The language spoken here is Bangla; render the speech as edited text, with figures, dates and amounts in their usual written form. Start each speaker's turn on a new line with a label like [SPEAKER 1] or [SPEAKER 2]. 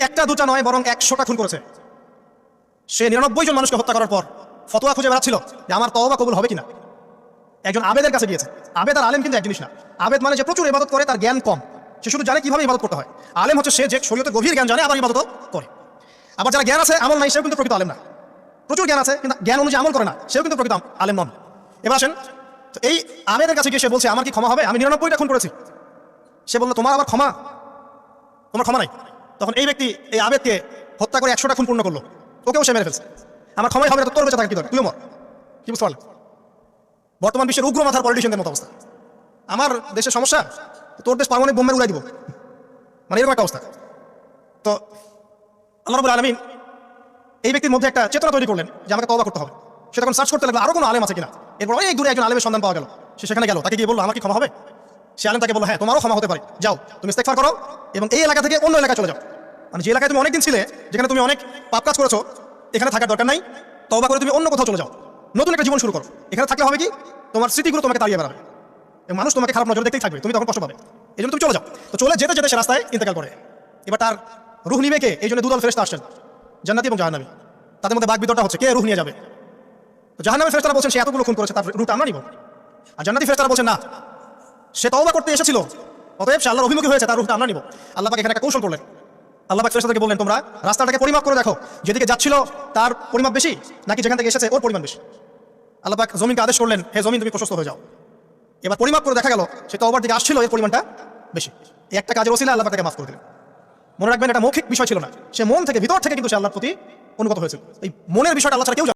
[SPEAKER 1] একটা দুটা নয় বরং 100টা খুন করেছে। সে 99 জন মানুষকে হত্যা করার পর ফতোয়া খুঁজে বেড়াচ্ছিল যে আমার তওবা কবুল হবে কিনা। একজন আবেদের কাছে গিয়েছে। আবেদ আর আলেম কিন্তু এক জিনিস না। আবেদ মানে যে প্রচুর ইবাদত করে, তার জ্ঞান কম, সে শুধু জানে কিভাবে ইবাদত করতে হয়। আলেম হচ্ছে সে যে শরীয়তের গভীর জ্ঞান জানে, আবার ইবাদতও করে। আবার যারা জ্ঞান আছে আমল নাই, সেও কিন্তু প্রকৃত আলেম না। প্রচুর জ্ঞান আছে কিন্তু জ্ঞান অনুযায়ী আমল করে না, সেও কিন্তু প্রকৃত আলেম নন। এবার আসেন, তো এই আবেদের কাছে গিয়ে সে বলছে আমার কি ক্ষমা হবে, আমি 99টা খুন করেছি। সে বললো তোমার আবার ক্ষমা, তোমার ক্ষমা নাই। তখন এই ব্যক্তি এই আবেদকে হত্যা করে 100টা খুন পূর্ণ করলো, ওকেও সে মেরে ফেলছে। আমার ক্ষমাই হবে না, তো তোর বেঁচে থাকা কি দরকার, তুইও মর। কি বুঝতে পারলেন? বর্তমান বিশ্বের উগ্র মাথার পলিটিশিয়ানদের মতো অবস্থা। আমার দেশের সমস্যা, তোর দেশ পারমাণবিক বোমে উড়াই দিব, মানে এরকম একটা অবস্থা। তো আল্লাহ রাব্বুল আলামিন এই ব্যক্তির মধ্যে একটা চেতনা তৈরি করলেন যে আমাকে তওবা করতে হবে। সে তখন সার্চ করতে লাগলো আরো কোনো আলেম আছে কিনা। এরপর অনেক দূরে একজন আলেমের সন্ধান পাওয়া গেল। সে সেখানে গেল, তাকে গিয়ে বললো আমার কি ক্ষমা হবে। সে আলেম তাকে বললো হ্যাঁ, তোমারও ক্ষমা হতে পারে, যাও তুমি ইস্তেগফার করো এবং এই এলাকা থেকে অন্য এলাকায় চলে যাও। মানে যে এলাকায় তুমি অনেকদিন ছিলে, যেখানে তুমি অনেক পাপ কাজ করেছো, এখানে থাকার দরকার নাই। তওবা করে তুমি অন্য কোথাও চলে যাও, নতুন একটা জীবন শুরু করো। এখানে থাকলে হবে কি, তোমার স্মৃতিগুলো তোমাকে তাড়িয়ে বেড়াবে এবং মানুষ তোমাকে খারাপ নজরে দেখতেই থাকবে, তুমি তখন কষ্ট পাবে। এই জন্য তুমি চলে যাও। তো চলে যেতে যেতে সে রাস্তায় ইন্তেকাল করে। এবার তার রূহ নিবে কে? এই জন্য দুদল ফেরেশতা আসছেন, জান্নাতি এবং জাহান্নামী। তাদের মধ্যে বাকবিতণ্ডা হচ্ছে কে রূহ নিয়ে যাবে। তো জাহান্নামী ফেরেশতারা বলছেন সে এতগুলো খুন করেছে, তার রূহটা আমরা নিব। আর জান্নাতি ফেরেশতারা বলছেন না, সে তওবা করতে এসেছিল, অতএব সে আল্লাহর অভিমুখী হয়েছে, তার রূহটা আমরা নিব। আল্লাহ পাক এখানে একটা কৌশল করলেন। আল্লাহ পাক ফেরেশতাদেরকে বললেন তোমরা রাস্তাটাকে পরিমাপ করে দেখো, যেদিকে যাচ্ছিল তার পরিমাপ বেশি নাকি যেখান থেকে এসেছে ওর পরিমাণ বেশি। আল্লাহ পাক জমিনকে আদেশ করলেন হে জমিন তুমি প্রশস্ত হয়ে যাও। এবার পরিমাপ করে দেখা গেল সে তওবার দিকে আসছিল, এর পরিমাণটা বেশি। এই একটা কাজের ওসিলায় আল্লাহ তাকে মাফ করে দিলেন। মনে রাখবেন এটা মৌখিক বিষয় ছিল না, সে মন থেকে ভিতর থেকে কিন্তু সে আল্লাহর প্রতি অনুগত হয়েছিল। এই মনের বিষয়টা আল্লাহ ছাড়া কেউ